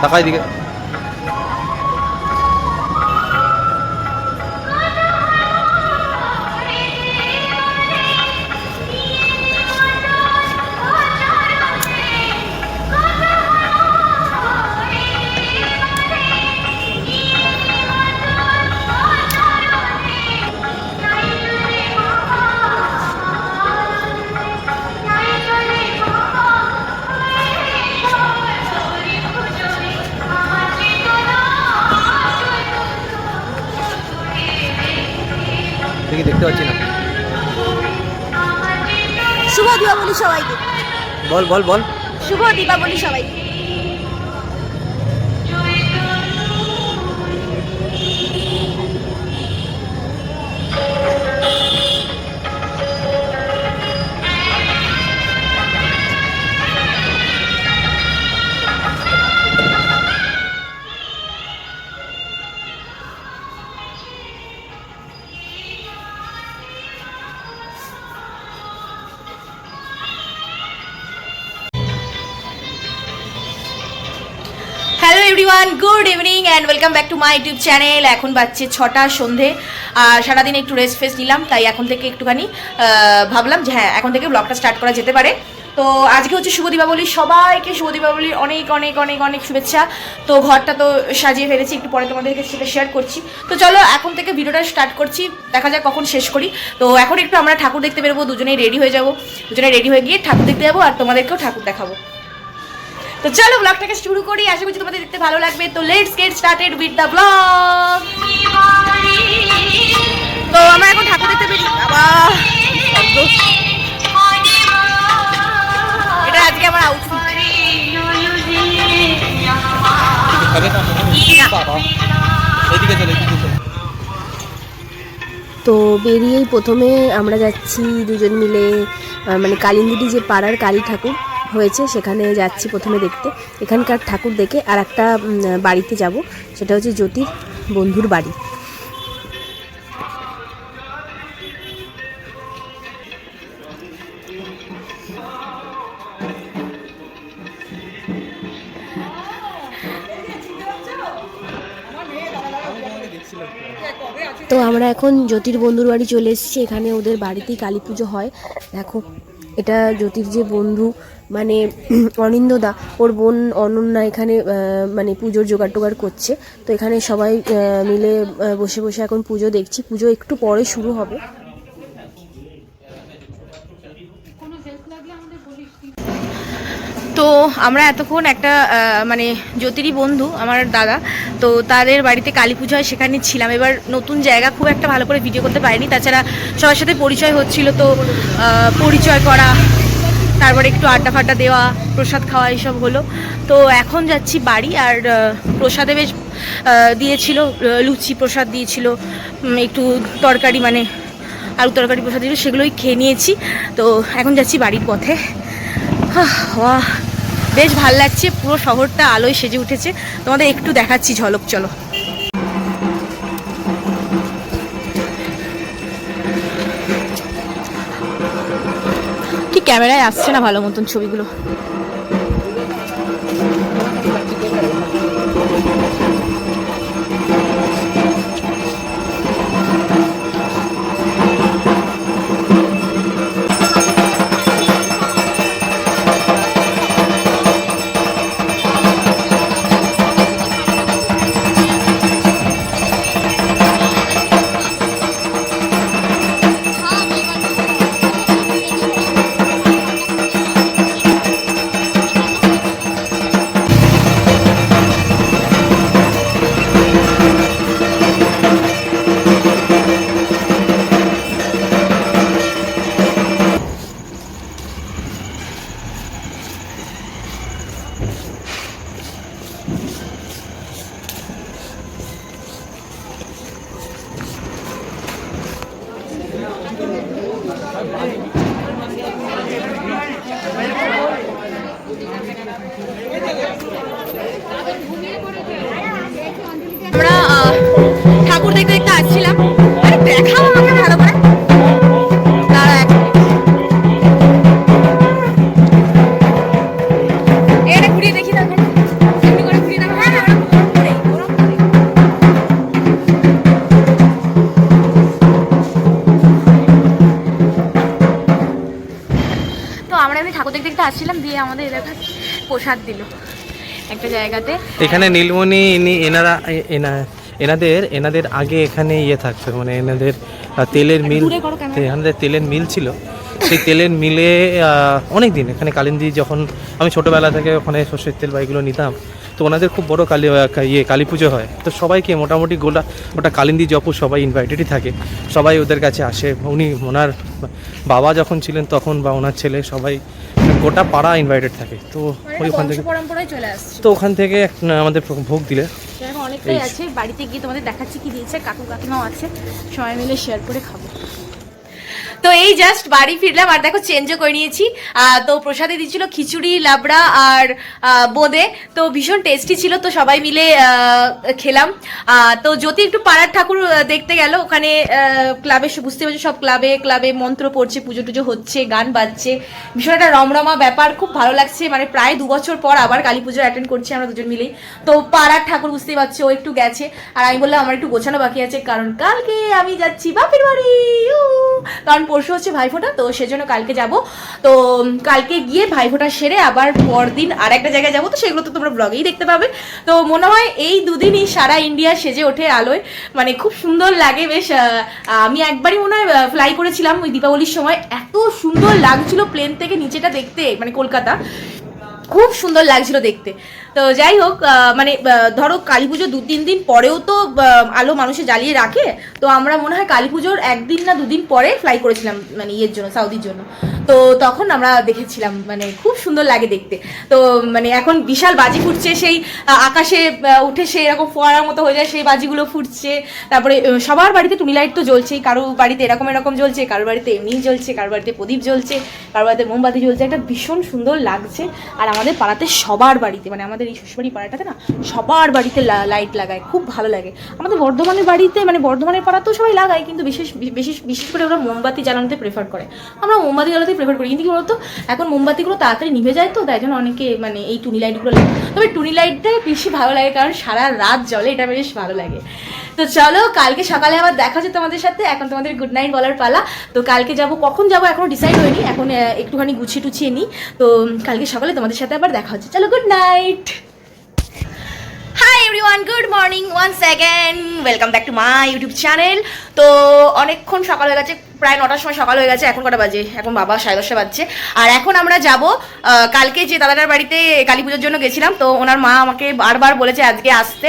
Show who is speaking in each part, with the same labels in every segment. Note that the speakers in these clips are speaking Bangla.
Speaker 1: তাকাই দিকে দেখতে পাচ্ছি না।
Speaker 2: শুভ দীপাবলি সবাইকে।
Speaker 1: বল বল বল।
Speaker 2: শুভ দীপাবলি সবাইকে। Hello everyone, good evening and welcome back to my YouTube channel. এখন বাজছে 6টা সন্ধে। সারাদিন একটু রেস্ট ফেস্ট নিলাম, তাই এখন থেকে একটুখানি ভাবলাম যে হ্যাঁ এখন থেকে ব্লগটা স্টার্ট করা যেতে পারে। তো আজকে হচ্ছে শুভ দীপাবলি, সবাইকে শুভ দীপাবলির অনেক অনেক অনেক অনেক শুভেচ্ছা। তো ঘরটা তো সাজিয়ে ফেলেছি, একটু পরে তোমাদেরকে সেটা শেয়ার করছি। তো চলো এখন থেকে ভিডিওটা স্টার্ট করছি, দেখা যাক কখন শেষ করি। তো এখন একটু আমরা ঠাকুর দেখতে বেরোবো, দুজনেই রেডি হয়ে যাবো, দুজনেই রেডি হয়ে গিয়ে ঠাকুর দেখতে যাবো আর তোমাদেরকেও ঠাকুর দেখাবো। তো চলো ব্লগটাকে শুরু করি, আশা করছি তোমাদের দেখতে ভালো লাগবে। তো let's get started with the blog. তো আমরা এখন ঠাকুর দেখতে বেরি। বাবা এটা আজকে আমার আউটফিট। তো বেরিয়েই প্রথমে আমরা যাচ্ছি দুজন মিলে, মানে কালিন্দিটি যে পাড়ার কালী ঠাকুর হয়েছে সেখানে যাচ্ছি প্রথমে দেখতে। এখানকার ঠাকুর দেখে আর একটা বাড়িতে যাব, সেটা হচ্ছে জ্যোতির বন্ধুর বাড়ি। তো আমরা এখন জ্যোতির বন্ধুর বাড়ি চলে এসেছি। এখানে ওদের বাড়িতেই কালী পুজো হয়। দেখো এটা জ্যোতির যে বন্ধু মানে অনিন্দদা, ওর বোন অনন্যা এখানে মানে পুজোর জোগাড় টোগাড় করছে। তো এখানে সবাই মিলে বসে বসে এখন পুজো দেখছি। পুজো একটু পরে শুরু হবে। তো আমরা এতক্ষণ একটা মানে জ্যোতিরই বন্ধু আমার দাদা, তো তাদের বাড়িতে কালী পুজো হয় সেখানে ছিলাম। এবার নতুন জায়গা, খুব একটা ভালো করে ভিডিও করতে পারিনি, তাছাড়া সবার সাথে পরিচয় হচ্ছিল, তো পরিচয় করা, তারপরে একটু আড্ডা ফাড্ডা দেওয়া, প্রসাদ খাওয়া এইসব হলো। তো এখন যাচ্ছি বাড়ি। আর প্রসাদে বেশ দিয়েছিল, লুচি প্রসাদ দিয়েছিল, একটু তরকারি মানে আলু তরকারি প্রসাদ দিয়েছিল, সেগুলোই খেয়ে নিয়েছি। তো এখন যাচ্ছি বাড়ির পথে। বেশ ভাল লাগছে, পুরো শহরটা আলোয় সেজে উঠেছে। তোমাদের একটু দেখাচ্ছি ঝলক, চলো। ক্যামেরায় আসছে না ভালো মতন ছবিগুলো। আমরা ঠাকুর দেখতে দেখতে আসছিলাম। আরে দেখাও আমাকে ভালো করে। দাঁড়া এক এটা ঘুরিয়ে দেখি দেখো, এমনি করে ঘুরিয়ে দেখো। হ্যাঁ ওরকম করে। তো আমরা এমনি ঠাকুর দেখতে দেখতে আসছিলাম, দিয়ে আমাদের এলাকায় প্রসাদ দিল একটা জায়গাতে।
Speaker 1: এখানে নীলমণি এনাদের আগে এখানে ইয়ে থাকতো, মানে এনাদের তেলের মিল, এনাদের তেলের মিল ছিল। সেই তেলের মিলে অনেক দিন এখানে কালিন্দী, যখন আমি ছোটোবেলা থেকে ওখানে সর্ষের তেল বা এগুলো নিতাম, তো ওনাদের খুব বড় কালী পুজো হয়। তো সবাইকে মোটামুটি ওটা কালিন্দী জপু সবাই ইনভাইটেডই থাকে, সবাই ওদের কাছে আসে। ওনার বাবা যখন ছিলেন তখন, বা ওনার ছেলে, সবাই গোটা পাড়া ইনভাইটেড থাকে। তো ওইখান থেকে ওখান থেকে আমাদের ভোগ দিলে
Speaker 2: অনেকটাই আছে। বাড়িতে গিয়ে তোমাদের দেখাচ্ছি কি দিয়েছে, কাকু কাকিমাও আছে, সবাই মিলে শেয়ার করে খাবো। তো এই জাস্ট বাড়ি ফিরলাম, আর দেখো চেঞ্জও করে নিয়েছি। তো প্রসাদে দিচ্ছিল খিচুড়ি, লাবড়া আর বোঁদে, তো ভীষণ টেস্টি ছিল। তো সবাই মিলে খেলাম। তো জ্যোতি একটু পাড়ার ঠাকুর দেখতে গেল, ওখানে ক্লাবে বুঝতে পারছি সব ক্লাবে মন্ত্র পড়ছে, পুজো টুজো হচ্ছে, গান বাজছে, ভীষণ একটা রমরমা ব্যাপার, খুব ভালো লাগছে। মানে প্রায় 2 বছর পর আবার কালী পুজো অ্যাটেন্ড করছি আমরা দুজন মিলেই। তো পাড়ার ঠাকুর বুঝতেই পারছি, ও একটু গেছে, আর আমি বললাম আমার একটু গোছানো বাকি আছে, কারণ কালকে আমি যাচ্ছি বাপের বাড়ি। কারণ পরশু হচ্ছে ভাইফোঁটা, তো সেজন্য কালকে যাব। তো কালকে গিয়ে ভাইফোঁটা সেরে আবার পরদিন আর একটা জায়গায় যাবো, তো সেগুলো তো তোমরা ব্লগেই দেখতে পাবে। তো মনে হয় এই দুদিনই সারা ইন্ডিয়া সেজে ওঠে আলোয়, মানে খুব সুন্দর লাগে বেশ। আমি একবারই মনে হয় ফ্লাই করেছিলাম ওই দীপাবলির সময়, এত সুন্দর লাগছিল প্লেন থেকে নিচেটা দেখতে, মানে কলকাতা খুব সুন্দর লাগছিল দেখতে। তো যাই হোক, মানে ধরো কালী পুজো 2-3 দিন পরেও তো আলো মানুষে জ্বালিয়ে রাখে। তো আমরা মনে হয় কালী পুজোর 1 দিন না 2 দিন পরে ফ্লাই করেছিলাম, মানে ইয়ের জন্য, সাউদির জন্য। তো তখন আমরা দেখেছিলাম, মানে খুব সুন্দর লাগে দেখতে। তো মানে এখন বিশাল বাজি ফুটছে, সেই আকাশে উঠে সেই এরকম ফোয়ারার মতো হয়ে যায়, সেই বাজিগুলো ফুটছে। তারপরে সবার বাড়িতে টুনি লাইট তো জ্বলছেই, কারো বাড়িতে এরকম জ্বলছে, কারোর বাড়িতে এমনিই জ্বলছে, কারোর বাড়িতে প্রদীপ জ্বলছে, কারোর বাড়িতে মোমবাতি জ্বলছে, একটা ভীষণ সুন্দর লাগছে। আর আমাদের পাড়াতে সবার বাড়িতে, মানে আমাদের এই শ্বশুরবাড়ি পাড়াটাতে না সবার বাড়িতে লাইট লাগায়, খুব ভালো লাগে। আমাদের বর্ধমানের বাড়িতে, মানে বর্ধমানের পাড়াতেও সবাই লাগায়, কিন্তু বিশেষ করে ওরা মোমবাতি জ্বালানোতে প্রেফার করে। আমরা মোমবাতি জ্বালাতে প্রেফার করি, কিন্তু কি বলতো এখন মোমবাতিগুলো তাড়াতাড়ি নিভে যায়, তো তাই জন্য অনেকে মানে এই টুনি লাইটগুলো লাগে। তবে টুনি লাইটটা বেশি ভালো লাগে, কারণ সারা রাত জ্বলে, এটা বেশ ভালো লাগে। তো চলো কালকে সকালে আবার দেখা হচ্ছে তোমাদের সাথে। এখন তোমাদের গুড নাইট বলার পালা। তো কালকে যাব, কখন যাব এখনো ডিসাইড হয়নি, এখন একটুখানি গুছিয়ে টুছিয়ে নিই। তো কালকে সকালে তোমাদের সাথে আবার দেখা হচ্ছে। চলো good night. Hi everyone, good morning once again, welcome back to my YouTube channel. তো অনেকক্ষণ সকাল হয়ে গেছে, প্রায় 9টার সময় সকাল হয়ে গেছে। এখন কটা বাজে? এখন বাবা 10:30 বাজছে। আর এখন আমরা যাব কালকে যে দাদাটার বাড়িতে কালী পুজোর জন্য গেছিলাম, তো ওনার মা আমাকে বারবার বলেছে আজকে আসতে,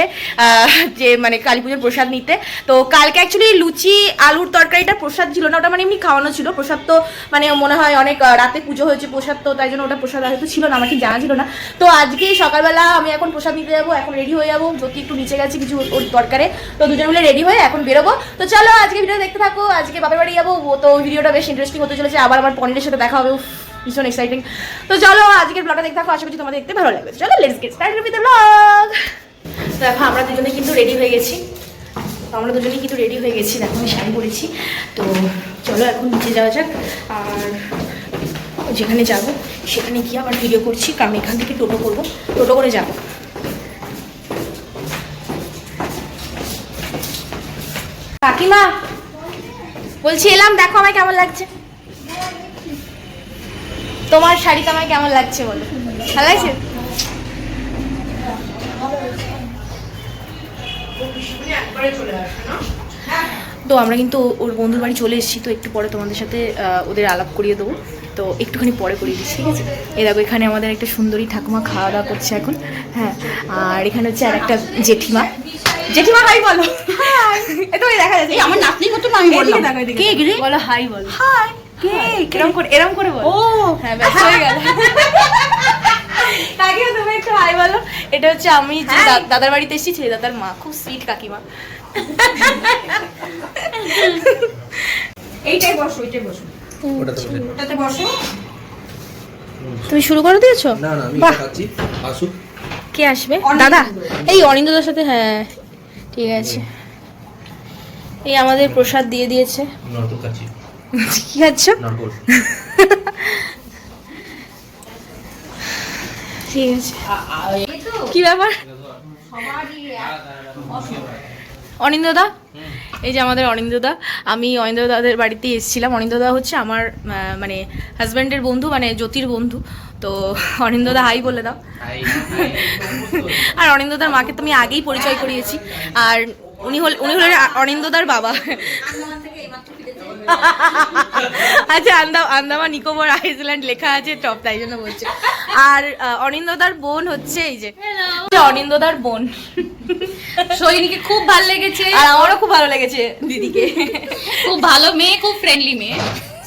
Speaker 2: যে মানে কালী পুজোর প্রসাদ নিতে। তো কালকে অ্যাকচুয়ালি লুচি আলুর তরকারিটা প্রসাদ ছিল না, ওটা মানে এমনি খাওয়ানো ছিল। প্রসাদ তো মানে মনে হয় অনেক রাতে পুজো হয়েছে প্রসাদ, তো তাই জন্য ওটা প্রসাদ হয়তো ছিল না, আমার ঠিক জানা ছিল না। তো আজকে সকালবেলা আমি এখন প্রসাদ নিতে যাবো, এখন রেডি হয়ে যাবো। যদি একটু নিচে গেছে কিছু ওর দরকারে, তো দুজন মিলে রেডি হয়ে এখন বেরোবো। তো চলো আজকে ভিডিও দেখতে থাকো। আজকে বাপের বাড়ি যাবো, তো ভিডিওটা বেশ ইন্টারেস্টিং হতে চলেছে। আবার আমার পনিরের সাথে দেখা হবে, ভীষণ এক্সাইটিং। তো চলো আজকের ব্লগটা দেখতে থাকো, আশা করছি তোমাদের দেখতে ভালো লাগবে। চলো let's get started with the blog. তো এখন আমরা দুজনে কিন্তু রেডি হয়ে গেছি, দেখো আমি শাড়ি পরেছি। তো চলো এখন নিচে যাওয়া যাক। আর যেখানে যাব সেখানে গিয়ে আবার ভিডিও করছি, কারণ এখান থেকে টোটো করবো, টোটো করে যাব। কাকিমা বলছি এলাম, দেখো আমায় কেমন লাগছে, তোমার শাড়িতে আমায় কেমন লাগছে বলো, ভালো লাগছে? তো আমরা কিন্তু ওর বন্ধুর বাড়ি চলে এসেছি, তো একটু পরে তোমাদের সাথে ওদের আলাপ করিয়ে দেবো, তো একটুখানি পরে করিয়ে দিচ্ছি, ঠিক আছে? এই দেখো এখানে আমাদের একটা সুন্দরী ঠাকুমা খাওয়া দাওয়া করছে এখন, হ্যাঁ। আর এখানে হচ্ছে আর একটা জেঠিমা, জেঠিমা হাই বলো। এটা ওই দেখা যাচ্ছে
Speaker 3: আমার নাতনির মতো আমি বললাম
Speaker 2: কে রে বলো, হাই বলো, হাই কে, এরকম করে বলো। ও হ্যাঁ, ব্যাস হয়ে গেল। কাকিমা তুমি একটু হাই বলো। এটা হচ্ছে আমি যে দাদার বাড়িতে এসেছি, ছেলে দাদার মা, খুব সুইট কাকিমা।
Speaker 3: এইটাই বসো, এইটাই বসো, ওটাতে বসো।
Speaker 2: তুমি শুরু করে দিয়েছো?
Speaker 1: না না, আমি
Speaker 2: বাহ।
Speaker 1: খাচ্ছি, আসুক।
Speaker 2: কে আসবে? দাদা, এই অনিন্দদার সাথে, হ্যাঁ ঠিক আছে। এই আমাদের প্রসাদ দিয়ে দিয়েছে।
Speaker 1: নরকল খাচ্ছি।
Speaker 2: কি খাচ্ছ?
Speaker 1: নরকল।
Speaker 2: ঠিক আছে। কি ব্যাপার অনিন্দদা? এই যে আমাদের অনিন্দদা, আমি অনিন্দদাদের বাড়িতে এসেছিলাম। অনিন্দদা হচ্ছে আমার মানে হাজব্যান্ডের বন্ধু, মানে জ্যোতির বন্ধু। তো অনিন্দদা হাই বলে দাও। আর অনিন্দদার মাকে তো আমি আগেই পরিচয় করিয়েছি। আর উনি হলেন অনিন্দদার বাবা। আচ্ছা, আন্দামান নিকোবর আইল্যান্ড লেখা আছে টপ, তাই জন্য বলছে। আর অনিন্দদার বোন হচ্ছে এই যে অনিন্দদার বোন।
Speaker 3: সৈনিকে খুব ভালো লেগেছে,
Speaker 2: আর আমারও খুব ভালো লেগেছে দিদিকে।
Speaker 3: খুব ভালো মেয়ে, খুব ফ্রেন্ডলি মেয়ে।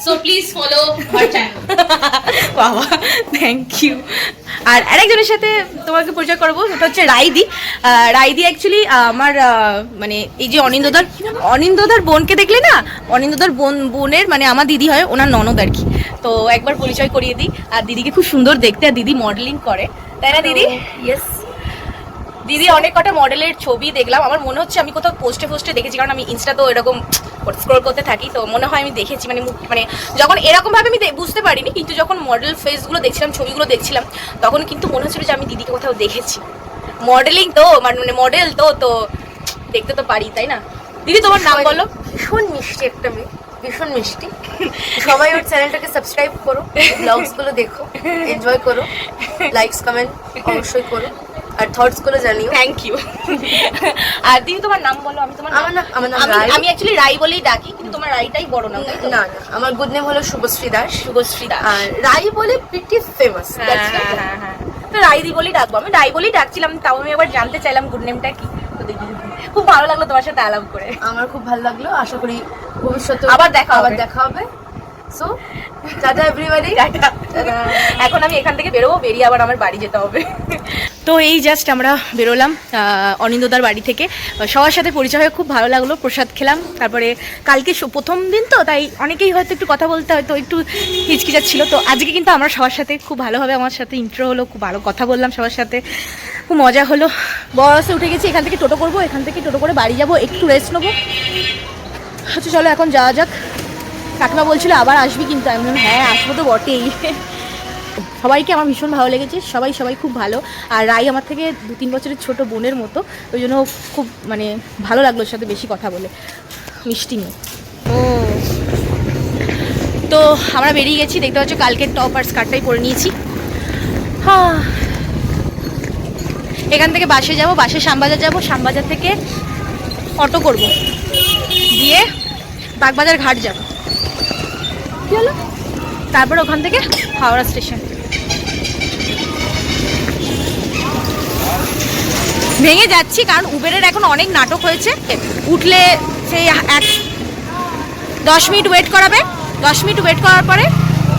Speaker 3: So please follow her channel.
Speaker 2: বাবা থ্যাংক ইউ। আর আরেকজনের সাথে তোমাকে পরিচয় করবো, সেটা হচ্ছে রাইদি। রাইদি অ্যাকচুয়ালি আমার মানে এই যে অনিন্দদার বোনকে দেখলে না, অনিন্দদার বোনের মানে আমার দিদি হয়, ওনার ননদ আর কি। তো একবার পরিচয় করিয়ে দিই। আর দিদিকে খুব সুন্দর দেখতে, আর দিদি মডেলিং করে, তাই না দিদি? ইয়েস। দিদি অনেক কটা মডেলের ছবি দেখলাম, আমার মনে হচ্ছে আমি কোথাও পোস্টে দেখেছি, কারণ আমি ইনস্টা তো এরকম স্ক্রল করতে থাকি, তো মনে হয় আমি দেখেছি। মানে যখন এরকমভাবে আমি বুঝতে পারিনি, কিন্তু যখন মডেল ফেসগুলো দেখছিলাম, ছবিগুলো দেখছিলাম, তখন কিন্তু মনে হচ্ছিল যে আমি দিদিকে কোথাও দেখেছি। মডেলিং তো মানে মডেল তো দেখতে তো পারি, তাই না? দিদি তোমার নাম বলো।
Speaker 4: ভীষণ মিষ্টি একটা মেয়ে, ভীষণ মিষ্টি। সবাই ওর চ্যানেলটাকে সাবস্ক্রাইব করো, ব্লগসগুলো দেখো, এনজয় করো, লাইকস কমেন্ট অবশ্যই করো, আর থটস গুলো জানিও।
Speaker 2: Thank you. আর দিদি তোমার নাম বলো। আমি তোমার
Speaker 4: আমার নাম রাই।
Speaker 2: আমি অ্যাকচুয়ালি রাই বলেই ডাকি, কিন্তু তোমার রাইটাই বড় নাম, তাই তো?
Speaker 4: না না, আমার গুড নেম হলো শুভশ্রী দাস।
Speaker 2: শুভশ্রী দাস।
Speaker 4: আর রাই বলে প্রিটি ফেমাস।
Speaker 2: হ্যাঁ, তো রাইদি বলেই ডাকবো, আমি রাই বলেই ডাকছিলাম, তাও আমি একবার জানতে চাইলাম গুড নেমটা কি। তো দিদি খুব ভালো লাগলো তোমার সাথে আলাপ করে।
Speaker 4: আমার খুব ভালো লাগলো, আশা করি ভবিষ্যতে
Speaker 2: আবার দেখা হবে।
Speaker 4: So tata everybody.
Speaker 2: এখন আমি এখান থেকে বেরোবো, বেরিয়ে আবার আমার বাড়ি যেতে হবে। তো এই জাস্ট আমরা বেরোলাম অনিন্দদার বাড়ি থেকে। সবার সাথে পরিচয় হয়ে খুব ভালো লাগলো, প্রসাদ খেলাম। তারপরে কালকে প্রথম দিন তো, তাই অনেকেই হয়তো একটু কথা বলতে হয়তো একটু হিচকিচাচ্ছিল। তো আজকে কিন্তু আমরা সবার সাথে খুব ভালোভাবে, আমার সাথে ইন্ট্রো হলো, খুব ভালো কথা বললাম সবার সাথে, খুব মজা হলো। বসে উঠে গেছি, এখান থেকে টোটো করবো, এখান থেকে টোটো করে বাড়ি যাবো, একটু রেস্ট নেবো। আচ্ছা চলো এখন যাওয়া যাক। কাকিমা বলছিল আবার আসবি, কিন্তু আমি বললাম হ্যাঁ আসবো তো বটেই। সবাইকে আমার ভীষণ ভালো লেগেছে, সবাই খুব ভালো। আর রাই আমার থেকে 2-3 বছরের ছোট বোনের মতো, ওই জন্য খুব মানে ভালো লাগলো ওর সাথে বেশি কথা বলে, মিষ্টি মেয়ে। তো আমরা বেরিয়ে গেছি, দেখতে পাচ্ছ কালকের টপ আর স্কার্টটাই পরে নিয়েছি। হ্যাঁ, এখান থেকে বাসে যাব, বাসে শ্যামবাজার যাব, শ্যামবাজার থেকে অটো করব, দিয়ে বাগবাজার ঘাট যাব, কি হলো, তারপর ওখান থেকে হাওড়া স্টেশন। ভেঙে যাচ্ছি কারণ উবেরের এখন অনেক নাটক হয়েছে। উঠলে সেই 10 মিনিট ওয়েট করাবে, 10 মিনিট ওয়েট করার পরে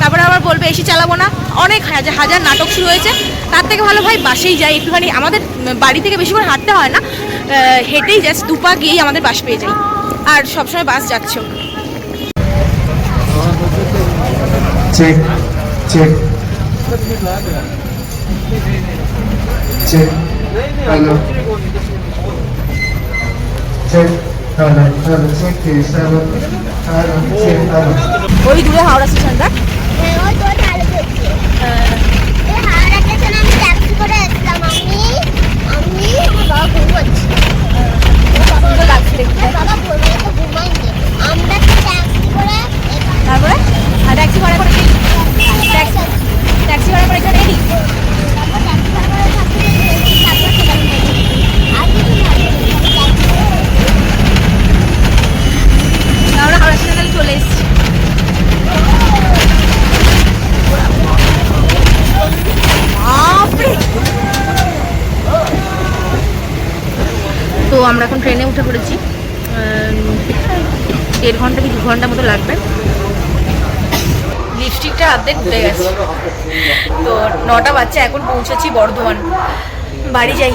Speaker 2: তারপরে আবার বলবে এসি চালাবো না, অনেক হাজার নাটক শুরু হয়েছে। তার থেকে ভালো ভাই বাসেই যাই, একটুখানি আমাদের বাড়ি থেকে বেশি করে হাঁটতে হয় না, হেঁটেই জাস্ট 2 পা গিয়েই আমাদের বাস পেয়ে যাই। আর সবসময় বাস যাচ্ছ।
Speaker 5: Check. Hello. Check. Hello. Check this. Hello. Check. Hello.
Speaker 2: ওই দূরে হাওড়া স্টেশনটা। তো আমরা এখন ট্রেনে উঠে পড়েছি, 1.5 ঘন্টা কি 2 ঘন্টা মতো লাগবে। লিপস্টিকটা অর্ধেক ঘুরে গেছে। তো 9টা বাজছে, এখন পৌঁছেছি বর্ধমান। বাড়ি যাই,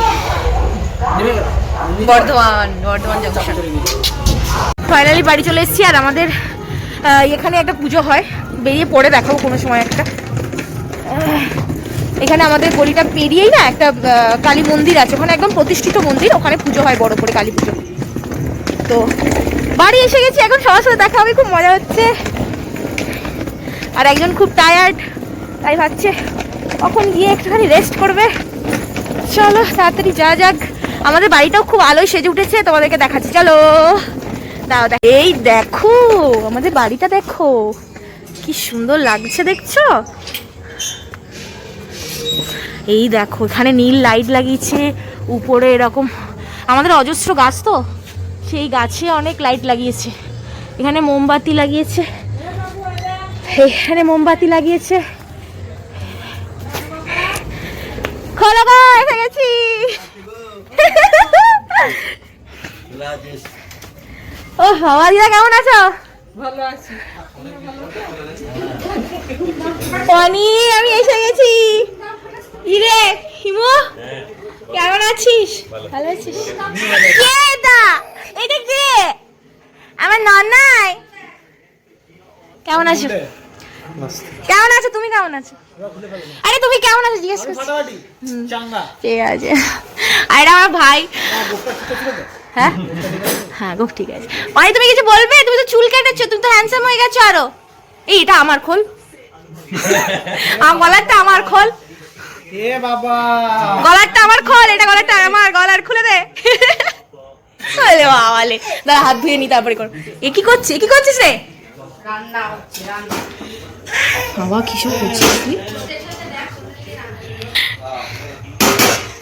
Speaker 2: বর্ধমান জংশন। ফাইনালি বাড়ি চলে এসেছি। আর আমাদের এখানে একটা পুজো হয়, বেরিয়ে পড়ে দেখাবো কোনো সময় একটা। এখানে আমাদের গলিটা পেরিয়েই না একটা কালী মন্দির আছে, ওখানে একদম প্রতিষ্ঠিত মন্দির, ওখানে পুজো হয় বড় করে, কালী পুজো। তো বাড়ি এসে গেছি, এখন সবার সাথে দেখা হবে, খুব মজা হচ্ছে। আর একজন খুব টায়ার্ড, তাই ভাবছে কখন গিয়ে একটুখানি রেস্ট করবে। চলো তাড়াতাড়ি যা যাক। আমাদের বাড়িটাও খুব আলোয় সেজে উঠেছে, তোমাদেরকে দেখাচ্ছি, চলো। দাও দেখ, এই দেখো আমাদের বাড়িটা, দেখো কি সুন্দর লাগছে, দেখছো? এই দেখো এখানে নীল লাইট লাগিয়েছে, উপরে এরকম আমাদের অজস্র গাছ, তো সেই গাছে অনেক লাইট লাগিয়েছে। এখানে মোমবাতি লাগিয়েছে, এখানে মোমবাতি লাগিয়েছে। খোলো গো, এসে গেছি। ও বাবা, দিদা কেমন আছো? ভালো আছি। পনি, আমি এসে গেছি। ইরে হিমু, কেমন আছিস? ভালো আছিস? কে এটা? এটা কে? আমার ননাই। কেমন আছো? কেমন আছো তুমি? কেমন আছো? আরে তুমি কেমন আছো জিজ্ঞেস করছি। ঠিক আছে। আর এটা আমার ভাই। হ্যাঁ হ্যাঁ, খুব ঠিক আছে। মানে তুমি কিছু বলবে? তুমি তো চুল কেটেছো, তুমি তো হ্যান্ডসাম হয়ে গেছো আরো। এই এটা আমার খোল, আমার গলারটা আমার খোল। এ বাবা, গলারটা আমার খোল, এটা গলারটা আমার, গলার খুলে দে। আরে বাবালে, দাঁড়া হাত ধুয়ে নি তারপরে কর। এ কি করছিস? এ কি করছিস রে? রান্না হচ্ছে, রান্না। বাবা কি সব করছিস তুই?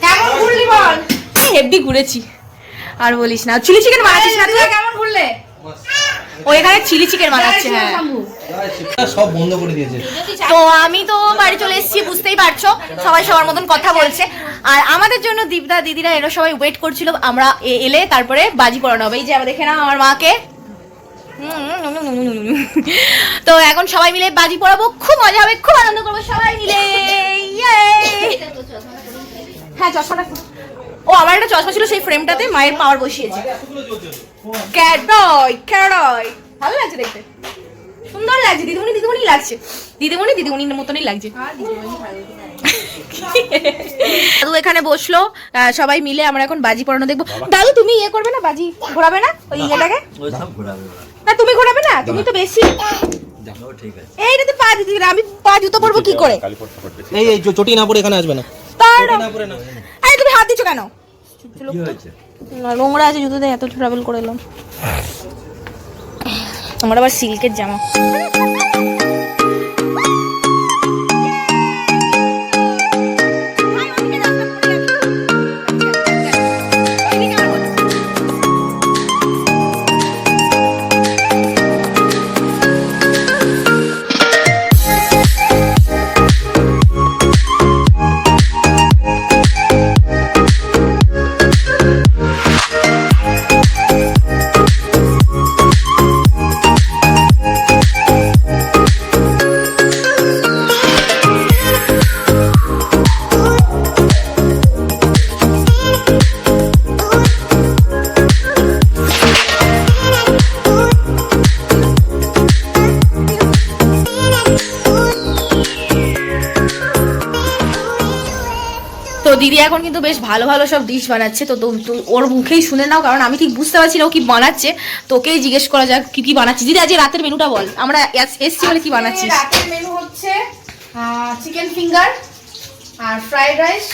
Speaker 2: কেমন ঘুরলি বল? হেভি ঘুরেছি, আর বলিস না। চিলি চিকেন বানাচ্ছিস না তুই? কেমন ঘুরলে? ও এখানে চিলি চিকেন বানাচ্ছে। হ্যাঁ,
Speaker 1: সব বন্ধ করে দিয়েছে।
Speaker 2: তো আমি তো বাড়ি চলে এসেছি, বুঝতেই পারছো, সবাই সবার মতন কথা বলছে। আর আমাদের জন্য দীপদা দিদিরা এরা সবাই ওয়েট করছিল, আমরা এলে তারপরে বাজি পড়ানো হবে। এই যে দেখে না আমার মাকে। তো এখন সবাই মিলে বাজি পড়াবো, খুব মজা হবে, খুব আনন্দ করবো সবাই মিলে। হ্যাঁ চশমাটা, ও আমার একটা চশমা ছিল সেই ফ্রেমটাতে মায়ের পাওয়ার বসিয়েছে। ক্যাডয় ক্যাডয়, ভালো লাগছে দেখতে, সুন্দর লাগছে। দিদিমণি দিদিমণি লাগছে, দিদিমণি দিদিমণির মতনই লাগছে। দাদু এখানে বসলো, সবাই মিলে আমরা এখন বাজি পড়ানো দেখবো। দাদু তুমি ইয়ে করবে না, বাজি ঘোরাবে না ওই ইয়েটাকে? না তুমি ঘোরাবে না, তুমি তো বেশি। এইটাতে পা দিদি, আমি পা জুতো পরবো কি করে?
Speaker 1: এই এই চটি না পরে এখানে আসবে না। না পরে না।
Speaker 2: আরে তুমি হাত দিছো কেন? নোংরা আছে জুতোতে, এত ট্রাভেল করে এলাম। আমার আবার সিল্কের জামা। দিদি এখন কিন্তু বেশ ভালো ভালো সব ডিশ বানাচ্ছে। তো ওর মুখেই শুনে নাও, কারণ আমি ঠিক বুঝতে পারছি না ও কি বানাচ্ছে। তোকেই জিজ্ঞেস করা যাক কি কি বানাচ্ছিস। দিদি আজকে রাতের মেনুটা বল, আমরা এসছি বলে কি বানাচ্ছিস?
Speaker 6: রাতের মেনু হচ্ছে চিকেন ফিঙ্গার আর ফ্রাইড রাইস,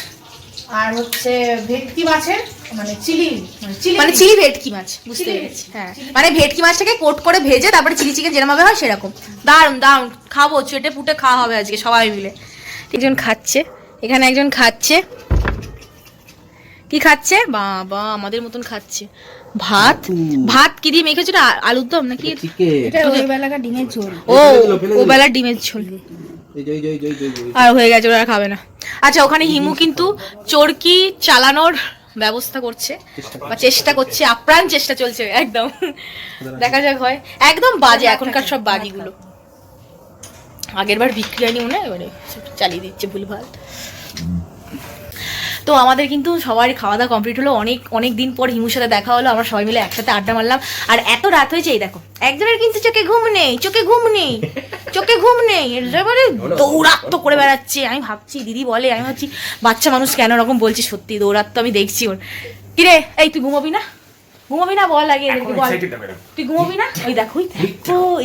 Speaker 6: আর হচ্ছে ভেটকি মাছের মানে চিলি
Speaker 2: ভেটকি মাছ, বুঝতে পেরেছি। হ্যাঁ, মানে ভেটকি মাছটাকে কোট করে ভেজে তারপরে চিলি চিকেন যেরকম ভাবে হয় সেরকম। দারুন দারুন, খাবো, চেটে পুটে খাওয়া হবে আজকে সবাই মিলে। একজন খাচ্ছে, এখানে একজন খাচ্ছে। কি খাচ্ছে? বাবা আমাদের মতন খাচ্ছে। ভাত, ভাত কি দিয়ে মেখেছো? আলুর দম নাকি?
Speaker 6: এটা ওই বেলাকার ডিমের ঝোল।
Speaker 2: ও বেলার ডিমের ঝোল। আর হয়ে গেছে, ওরা খাবে না। আচ্ছা, ওখানে হিমু কিন্তু চরকি চালানোর ব্যবস্থা করছে বা চেষ্টা করছে, আপ্রাণ চেষ্টা চলছে একদম। দেখা যাক হয়। একদম বাজে এখনকার সব বাজিগুলো, আগের বার বিক্রি হয়নি মনে হয়, এবারে চালিয়ে দিচ্ছে ভুলভাল। তো আমাদের কিন্তু সবার খাওয়া দাওয়া কমপ্লিট হলো, অনেক দিন পর হিমুর সাথে দেখা হলো, আমরা সবাই মিলে একসাথে আড্ডা মারলাম। আর এত রাত হয়েছে, এই দেখো একজনের কিন্তু চোখে ঘুম নেই, এবারে দৌড়াত্ম করে বেড়াচ্ছে। আমি ভাবছি, দিদি বলে, আমি ভাবছি বাচ্চা মানুষ কেন এরকম বলছি, সত্যি দৌড়াত্ম আমি দেখছি ওর। কিরে এই তুই ঘুমোবি না বল আগে, বল তুই ঘুমোবি না? ওই দেখো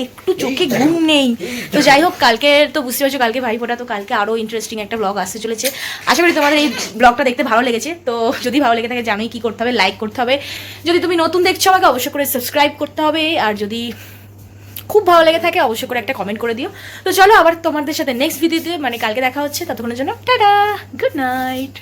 Speaker 2: একটু চোখে ঘুম নেই। তো যাই হোক, কালকে তো বুঝতে পারছো কালকে ভাইফোঁটা, তো কালকে আরো ইন্টারেস্টিং একটা ব্লগ আসতে চলেছে। আশা করি তোমাদের এই ব্লগটা দেখতে ভালো লেগেছে। তো যদি ভালো লেগে থাকে জানোই কি করতে হবে, লাইক করতে হবে। যদি তুমি নতুন দেখছো আমাকে অবশ্যই করে সাবস্ক্রাইব করতে হবে। আর যদি খুব ভালো লেগে থাকে অবশ্যই করে একটা কমেন্ট করে দিও। তো চলো আবার তোমাদের সাথে নেক্সট ভিডিওতে মানে কালকে দেখা হচ্ছে, ততক্ষণের জন্য টাটা, গুড নাইট।